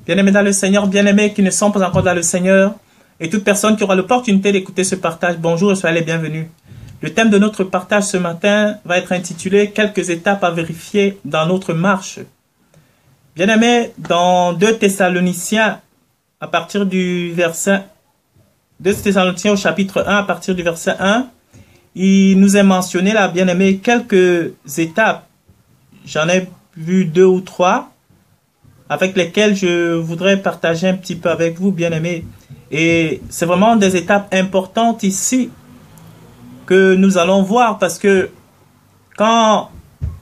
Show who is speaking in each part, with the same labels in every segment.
Speaker 1: Bien-aimés dans le Seigneur, bien-aimés qui ne sont pas encore dans le Seigneur, et toute personne qui aura l'opportunité d'écouter ce partage, bonjour et soyez les bienvenus. Le thème de notre partage ce matin va être intitulé « Quelques étapes à vérifier dans notre marche ». Bien-aimés, dans 2 Thessaloniciens, à partir du verset 2 Thessaloniciens au chapitre 1, à partir du verset 1, il nous est mentionné là, bien-aimés, quelques étapes. J'en ai vu 2 ou 3 avec lesquelles je voudrais partager un petit peu avec vous, bien-aimés. Et c'est vraiment des étapes importantes ici que nous allons voir parce que quand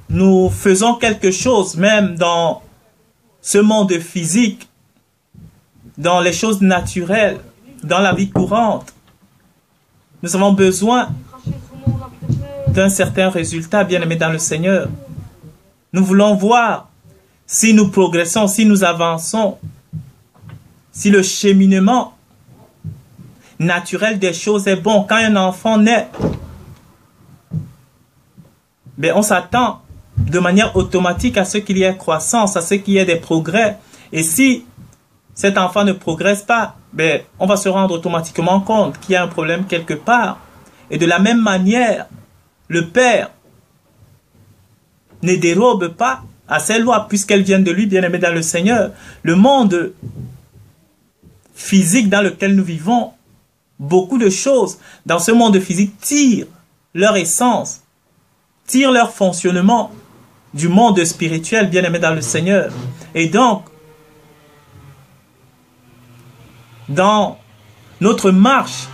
Speaker 1: nous faisons quelque chose, même dans ce monde physique, dans les choses naturelles, dans la vie courante, nous avons besoin d'un certain résultat, bien-aimés dans le Seigneur. Nous voulons voir si nous progressons, si nous avançons, si le cheminement naturel des choses est bon. Quand un enfant naît, ben on s'attend de manière automatique à ce qu'il y ait croissance, à ce qu'il y ait des progrès. Et si cet enfant ne progresse pas, ben on va se rendre automatiquement compte qu'il y a un problème quelque part. Et de la même manière, le Père ne dérobe pas à ces lois puisqu'elles viennent de lui, bien-aimés dans le Seigneur. Le monde physique dans lequel nous vivons, beaucoup de choses dans ce monde physique tirent leur essence, tirent leur fonctionnement du monde spirituel, bien-aimés dans le Seigneur. Et donc, dans notre marche,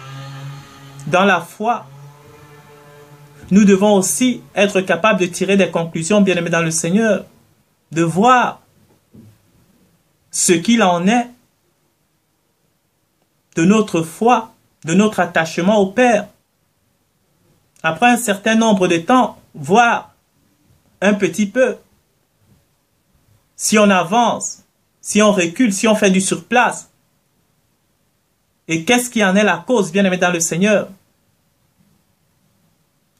Speaker 1: dans la foi, nous devons aussi être capables de tirer des conclusions, bien-aimés dans le Seigneur, de voir ce qu'il en est de notre foi, de notre attachement au Père. Après un certain nombre de temps, voir un petit peu si on avance, si on recule, si on fait du surplace. Et qu'est-ce qui en est la cause, bien-aimés dans le Seigneur?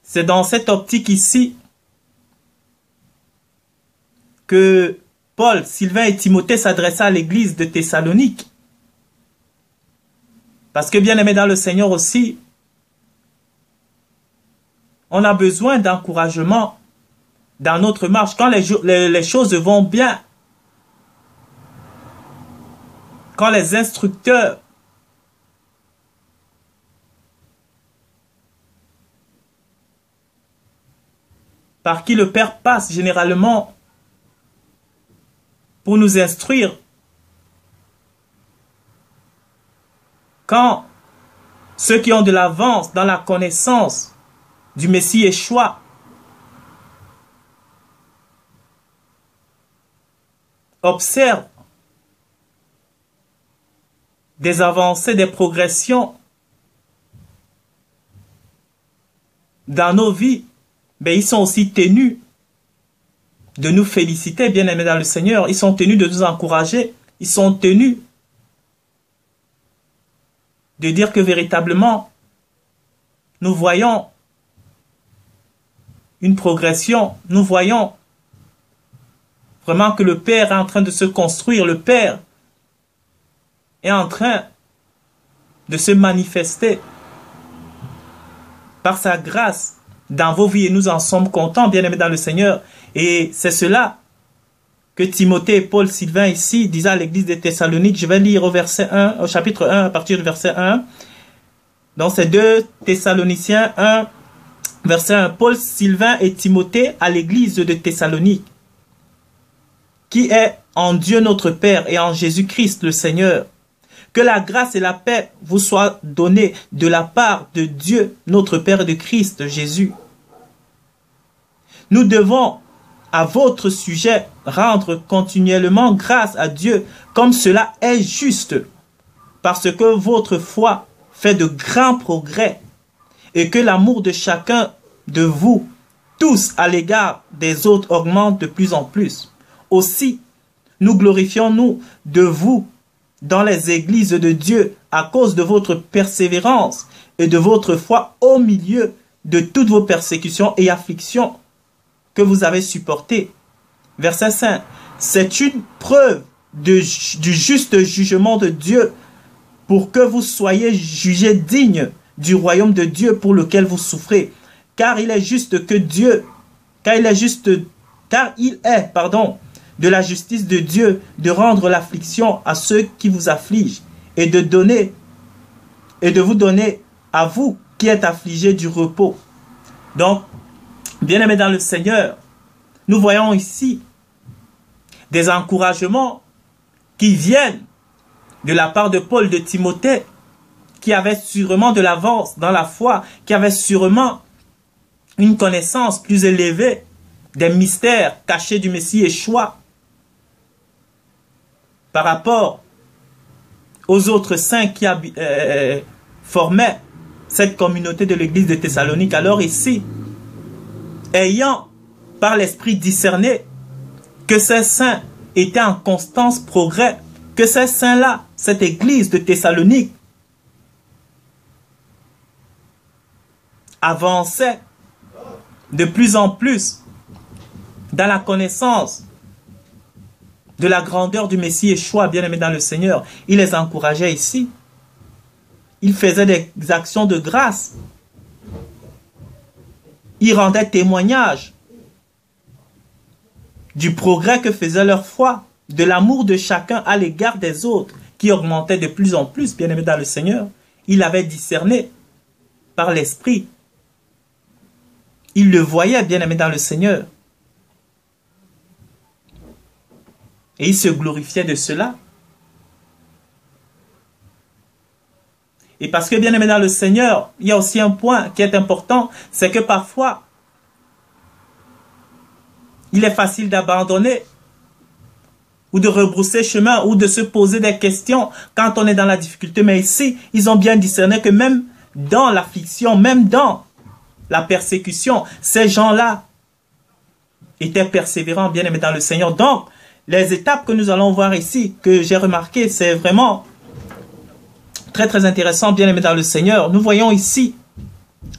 Speaker 1: C'est dans cette optique ici que Paul, Sylvain et Timothée s'adressaient à l'église de Thessalonique. Parce que, bien-aimés dans le Seigneur aussi, on a besoin d'encouragement dans notre marche. Quand les choses vont bien, quand les instructeurs par qui le Père passe généralement pour nous instruire, quand ceux qui ont de l'avance dans la connaissance du Messie Yeshua observent des avancées, des progressions dans nos vies, mais ils sont aussi tenus de nous féliciter, bien-aimés dans le Seigneur. Ils sont tenus de nous encourager. Ils sont tenus de dire que véritablement, nous voyons une progression. Nous voyons vraiment que le Père est en train de se construire. Le Père est en train de se manifester par sa grâce dans vos vies et nous en sommes contents, bien-aimés dans le Seigneur. Et c'est cela que Timothée et Paul, Sylvain ici disaient à l'église de Thessalonique. Je vais lire au chapitre 1, à partir du verset 1. Dans ces 2 Thessaloniciens 1, verset 1. Paul, Sylvain et Timothée à l'église de Thessalonique, qui est en Dieu notre Père et en Jésus-Christ le Seigneur. Que la grâce et la paix vous soient données de la part de Dieu, notre Père et de Christ Jésus. Nous devons, à votre sujet, rendre continuellement grâce à Dieu, comme cela est juste, parce que votre foi fait de grands progrès, et que l'amour de chacun de vous, tous à l'égard des autres, augmente de plus en plus. Aussi, nous glorifions-nous de vous, dans les églises de Dieu à cause de votre persévérance et de votre foi au milieu de toutes vos persécutions et afflictions que vous avez supportées. Verset 5. C'est une preuve du juste jugement de Dieu, pour que vous soyez jugés dignes du royaume de Dieu pour lequel vous souffrez. Car il est juste que Dieu, car il est, de la justice de Dieu de rendre l'affliction à ceux qui vous affligent et de vous donner à vous qui êtes affligés du repos. Donc, bien-aimés dans le Seigneur, nous voyons ici des encouragements qui viennent de la part de Paul, de Timothée, qui avait sûrement de l'avance dans la foi, qui avait sûrement une connaissance plus élevée des mystères cachés du Messie Yeshua par rapport aux autres saints qui formaient cette communauté de l'église de Thessalonique. Alors ici, ayant par l'esprit discerné que ces saints étaient en constant progrès, que ces saints-là, cette église de Thessalonique, avançait de plus en plus dans la connaissance de la grandeur du Messie Yeshua, bien-aimé dans le Seigneur. Il les encourageait ici. Il faisait des actions de grâce. Il rendait témoignage du progrès que faisait leur foi, de l'amour de chacun à l'égard des autres, qui augmentait de plus en plus, bien-aimé dans le Seigneur. Il avait discerné par l'Esprit. Il le voyait, bien-aimé dans le Seigneur. Et il se glorifiait de cela. Et parce que, bien-aimé dans le Seigneur, il y a aussi un point qui est important, c'est que parfois, il est facile d'abandonner ou de rebrousser chemin ou de se poser des questions quand on est dans la difficulté. Mais ici, ils ont bien discerné que même dans l'affliction, même dans la persécution, ces gens-là étaient persévérants, bien-aimés dans le Seigneur. Donc, les étapes que nous allons voir ici, que j'ai remarqué, c'est vraiment très très intéressant, bien-aimés dans le Seigneur. Nous voyons ici,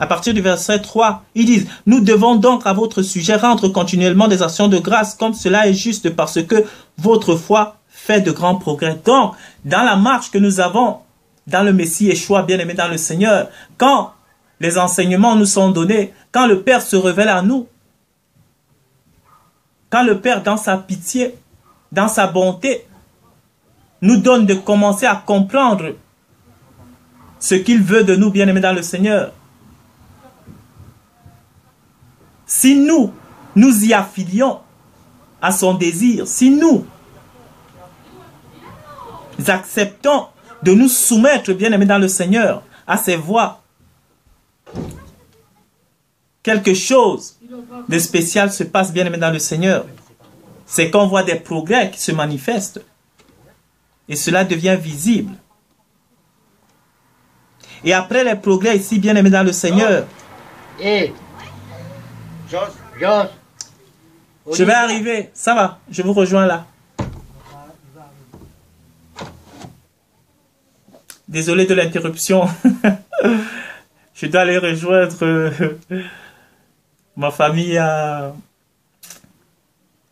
Speaker 1: à partir du verset 3, ils disent « Nous devons donc à votre sujet rendre continuellement des actions de grâce, comme cela est juste, parce que votre foi fait de grands progrès. » Donc, dans la marche que nous avons dans le Messie Yeshua, bien-aimés dans le Seigneur, quand les enseignements nous sont donnés, quand le Père se révèle à nous, quand le Père, dans sa pitié, dans sa bonté, nous donne de commencer à comprendre ce qu'il veut de nous, bien-aimés dans le Seigneur. Si nous y affilions à son désir, si nous acceptons de nous soumettre, bien-aimés dans le Seigneur, à ses voies, quelque chose de spécial se passe, bien-aimés dans le Seigneur. C'est qu'on voit des progrès qui se manifestent. Et cela devient visible. Et après les progrès ici, bien-aimés dans le Seigneur, je vais arriver. Ça va, je vous rejoins là. Désolé de l'interruption. Je dois aller rejoindre ma famille.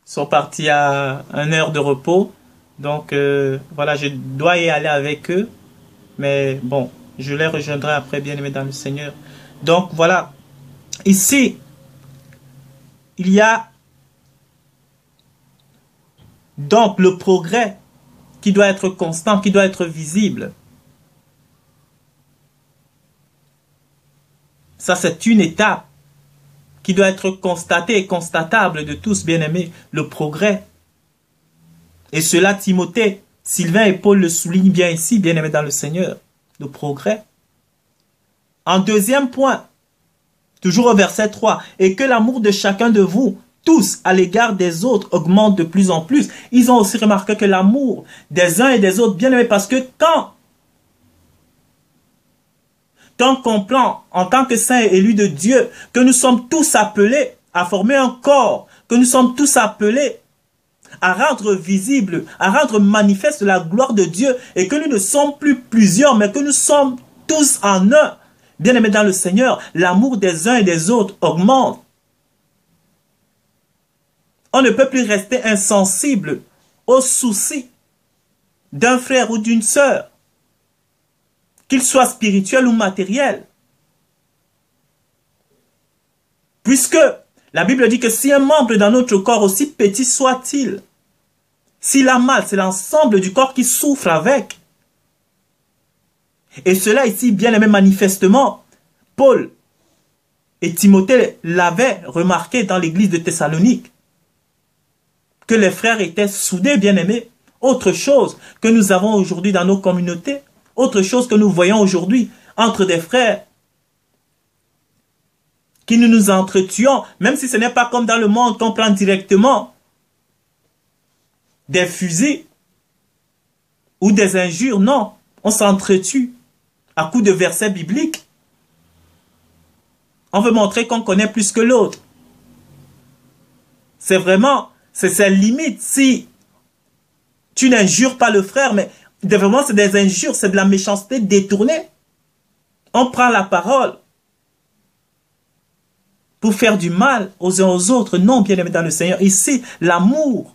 Speaker 1: Sont partis à 1 heure de repos. Donc, voilà, je dois y aller avec eux. Mais bon, je les rejoindrai après, bien-aimés dans le Seigneur. Donc, voilà. Ici, il y a donc le progrès qui doit être constant, qui doit être visible. Ça, c'est une étape qui doit être constatée et constatable de tous, bien-aimés, le progrès. Et cela, Timothée, Sylvain et Paul le soulignent bien ici, bien-aimés dans le Seigneur, le progrès. En deuxième point, toujours au verset 3, et que l'amour de chacun de vous, tous, à l'égard des autres, augmente de plus en plus. Ils ont aussi remarqué que l'amour des uns et des autres, bien-aimés, parce que quand on comprend, en tant que saints élus de Dieu, que nous sommes tous appelés à former un corps, que nous sommes tous appelés à rendre visible, à rendre manifeste la gloire de Dieu, et que nous ne sommes plus plusieurs, mais que nous sommes tous en un. Bien-aimés dans le Seigneur, l'amour des uns et des autres augmente. On ne peut plus rester insensible aux soucis d'un frère ou d'une sœur, qu'il soit spirituel ou matériel. Puisque la Bible dit que si un membre dans notre corps, aussi petit soit-il, s'il a mal, c'est l'ensemble du corps qui souffre avec. Et cela ici, bien aimé, manifestement, Paul et Timothée l'avaient remarqué dans l'église de Thessalonique, que les frères étaient soudés, bien aimés. Autre chose que nous avons aujourd'hui dans nos communautés, autre chose que nous voyons aujourd'hui entre des frères qui nous entretuons, même si ce n'est pas comme dans le monde qu'on prend directement des fusils ou des injures, non, on s'entretue à coups de versets bibliques. On veut montrer qu'on connaît plus que l'autre. C'est vraiment, c'est sa limite. Si tu n'injures pas le frère, mais vraiment c'est des injures, c'est de la méchanceté détournée. On prend la parole pour faire du mal aux uns aux autres. Non, bien aimé dans le Seigneur. Ici, l'amour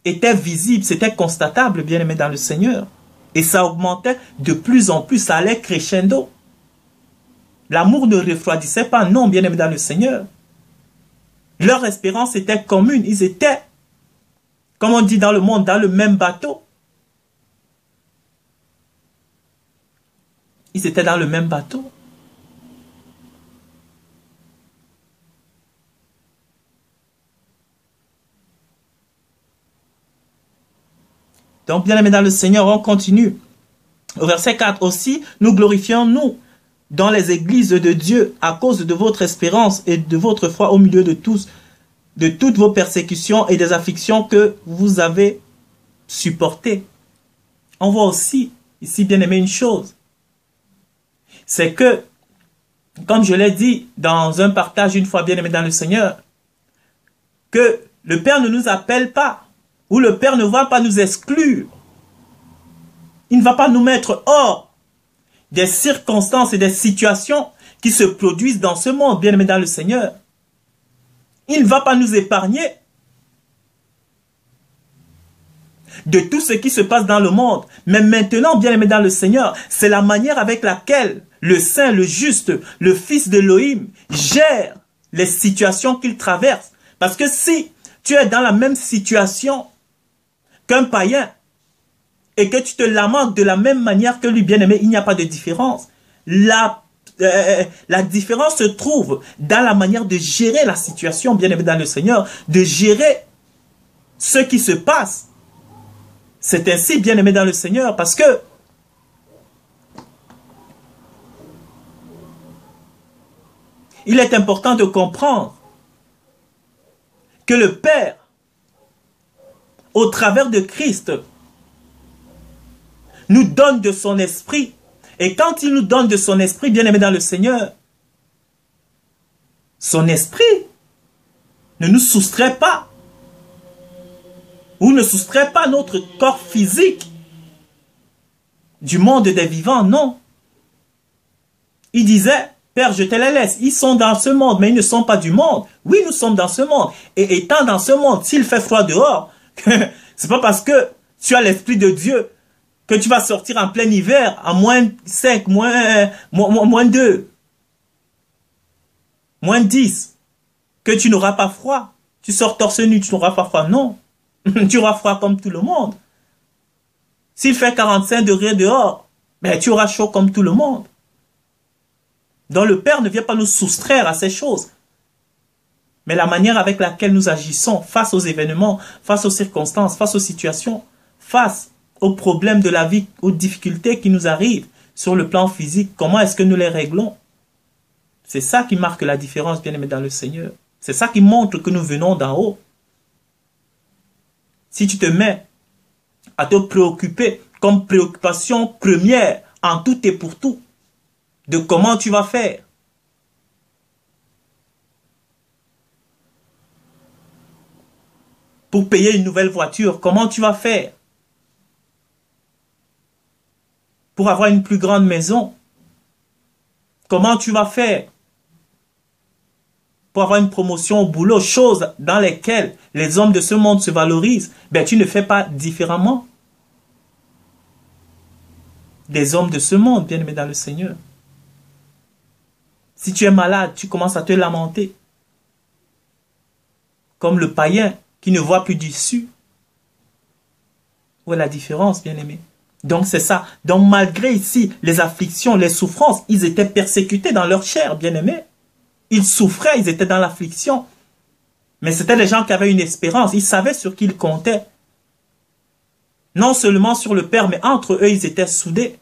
Speaker 1: était visible, c'était constatable, bien aimé dans le Seigneur. Et ça augmentait de plus en plus, ça allait crescendo. L'amour ne refroidissait pas, non, bien aimé dans le Seigneur. Leur espérance était commune, ils étaient, comme on dit dans le monde, dans le même bateau. Ils étaient dans le même bateau. Donc, bien aimé dans le Seigneur, on continue. Au verset 4 aussi, nous glorifions, nous, dans les églises de Dieu, à cause de votre espérance et de votre foi au milieu de tous, de toutes vos persécutions et des afflictions que vous avez supportées. On voit aussi, ici, bien aimé, une chose. C'est que, comme je l'ai dit dans un partage une fois, bien aimé dans le Seigneur, que le Père ne nous appelle pas, ou le Père ne va pas nous exclure. Il ne va pas nous mettre hors des circonstances et des situations qui se produisent dans ce monde, bien aimé dans le Seigneur. Il ne va pas nous épargner de tout ce qui se passe dans le monde. Mais maintenant, bien aimé dans le Seigneur, c'est la manière avec laquelle le Saint, le Juste, le Fils d'Élohim gère les situations qu'il traverse. Parce que si tu es dans la même situation qu'un païen, et que tu te lamentes de la même manière que lui, bien-aimé, il n'y a pas de différence. La différence se trouve dans la manière de gérer la situation, bien-aimé dans le Seigneur, de gérer ce qui se passe. C'est ainsi, bien-aimé dans le Seigneur, parce que il est important de comprendre que le Père, au travers de Christ, nous donne de son esprit. Et quand il nous donne de son esprit, bien aimé dans le Seigneur, son esprit ne nous soustrait pas. Ou ne soustrait pas notre corps physique du monde des vivants, non. Il disait, Père, je te les laisse. Ils sont dans ce monde, mais ils ne sont pas du monde. Oui, nous sommes dans ce monde. Et étant dans ce monde, s'il fait froid dehors, c'est pas parce que tu as l'Esprit de Dieu que tu vas sortir en plein hiver à moins 5, moins 2, moins 10, que tu n'auras pas froid. Tu sors torse nu, tu n'auras pas froid. Non, tu auras froid comme tout le monde. S'il fait 45 degrés dehors, ben, tu auras chaud comme tout le monde. Donc le Père ne vient pas nous soustraire à ces choses. Mais la manière avec laquelle nous agissons face aux événements, face aux circonstances, face aux situations, face aux problèmes de la vie, aux difficultés qui nous arrivent sur le plan physique, comment est-ce que nous les réglons? C'est ça qui marque la différence, bien-aimé dans le Seigneur. C'est ça qui montre que nous venons d'en haut. Si tu te mets à te préoccuper comme préoccupation première en tout et pour tout, de comment tu vas faire, pour payer une nouvelle voiture, comment tu vas faire, pour avoir une plus grande maison, comment tu vas faire pour avoir une promotion au boulot, choses dans lesquelles les hommes de ce monde se valorisent, ben tu ne fais pas différemment. des hommes de ce monde, bien-aimés dans le Seigneur. Si tu es malade, tu commences à te lamenter. Comme le païen qui ne voit plus d'issue. Où est la différence, bien-aimés? Donc c'est ça. Donc malgré ici les afflictions, les souffrances, ils étaient persécutés dans leur chair, bien-aimés. Ils souffraient, ils étaient dans l'affliction. Mais c'était les gens qui avaient une espérance. Ils savaient sur qui ils comptaient. Non seulement sur le Père, mais entre eux, ils étaient soudés.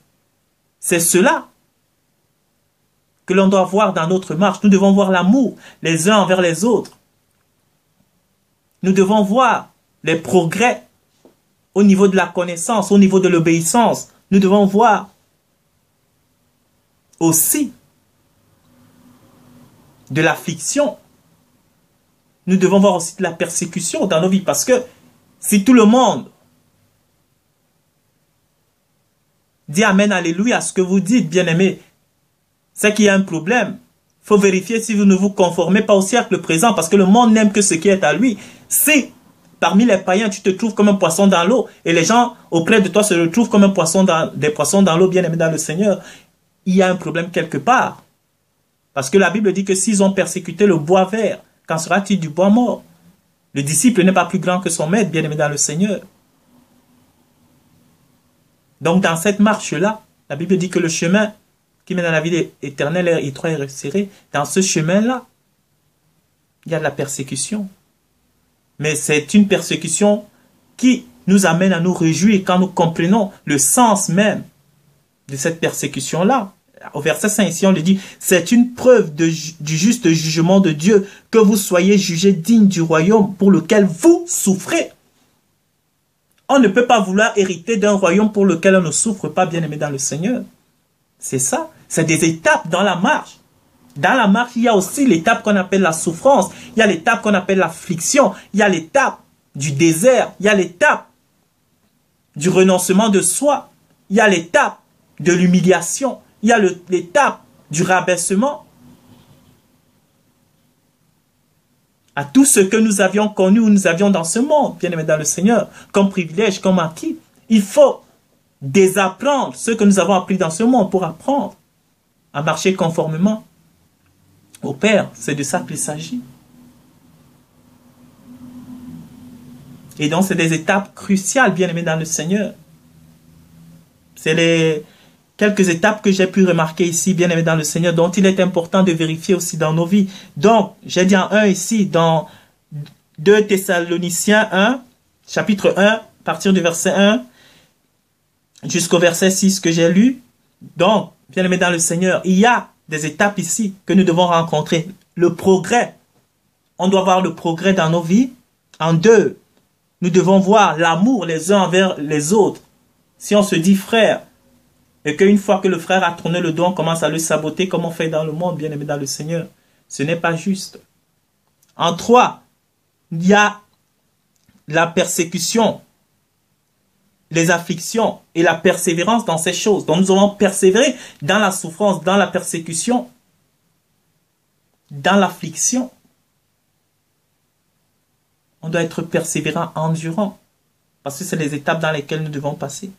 Speaker 1: C'est cela que l'on doit voir dans notre marche. Nous devons voir l'amour les uns envers les autres. Nous devons voir les progrès au niveau de la connaissance, au niveau de l'obéissance. Nous devons voir aussi de l'affliction. Nous devons voir aussi de la persécution dans nos vies. Parce que si tout le monde dit Amen, Alléluia à ce que vous dites, bien-aimés, c'est qu'il y a un problème. Il faut vérifier si vous ne vous conformez pas au siècle présent, parce que le monde n'aime que ce qui est à lui. Si parmi les païens, tu te trouves comme un poisson dans l'eau, et les gens auprès de toi se retrouvent comme des poissons dans l'eau, bien-aimés dans le Seigneur, il y a un problème quelque part. Parce que la Bible dit que s'ils ont persécuté le bois vert, qu'en sera-t-il du bois mort? Le disciple n'est pas plus grand que son maître, bien-aimé dans le Seigneur. Donc dans cette marche-là, la Bible dit que le chemin qui mène à la vie éternelle est étroit et resserré. Dans ce chemin-là, il y a de la persécution. Mais c'est une persécution qui nous amène à nous réjouir quand nous comprenons le sens même de cette persécution-là. Au verset 5 ici, on le dit, c'est une preuve du juste jugement de Dieu que vous soyez jugés dignes du royaume pour lequel vous souffrez. On ne peut pas vouloir hériter d'un royaume pour lequel on ne souffre pas, bien-aimé dans le Seigneur. C'est ça. C'est des étapes dans la marche. Dans la marche, il y a aussi l'étape qu'on appelle la souffrance. Il y a l'étape qu'on appelle l'affliction. Il y a l'étape du désert. Il y a l'étape du renoncement de soi. Il y a l'étape de l'humiliation. Il y a l'étape du rabaissement. À tout ce que nous avions connu ou nous avions dans ce monde, bien-aimés dans le Seigneur, comme privilège, comme acquis. Il faut désapprendre ce que nous avons appris dans ce monde pour apprendre à marcher conformément au Père. C'est de ça qu'il s'agit. Et donc, c'est des étapes cruciales, bien-aimés dans le Seigneur. C'est les quelques étapes que j'ai pu remarquer ici, bien-aimés dans le Seigneur, dont il est important de vérifier aussi dans nos vies. Donc, j'ai dit en 1 ici, dans 2 Thessaloniciens 1, chapitre 1, à partir du verset 1, jusqu'au verset 6 que j'ai lu. Donc, bien-aimés dans le Seigneur, il y a des étapes ici que nous devons rencontrer. Le progrès. On doit voir le progrès dans nos vies. En 2, nous devons voir l'amour les uns envers les autres. Si on se dit frère, et qu'une fois que le frère a tourné le dos, on commence à le saboter comme on fait dans le monde, bien-aimé dans le Seigneur. Ce n'est pas juste. En 3, il y a la persécution, les afflictions et la persévérance dans ces choses. Donc nous allons persévérer dans la souffrance, dans la persécution, dans l'affliction. On doit être persévérant, endurant, parce que c'est les étapes dans lesquelles nous devons passer.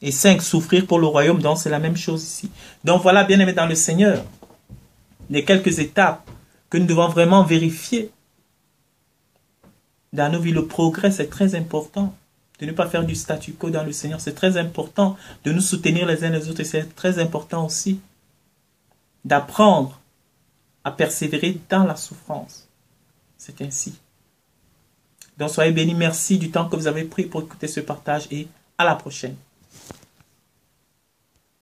Speaker 1: Et 5, souffrir pour le royaume, donc c'est la même chose ici. Donc voilà, bien aimé dans le Seigneur, les quelques étapes que nous devons vraiment vérifier dans nos vies. Le progrès, c'est très important. De ne pas faire du statu quo dans le Seigneur, c'est très important. De nous soutenir les uns les autres, et c'est très important aussi d'apprendre à persévérer dans la souffrance. C'est ainsi. Donc soyez bénis, merci du temps que vous avez pris pour écouter ce partage et à la prochaine.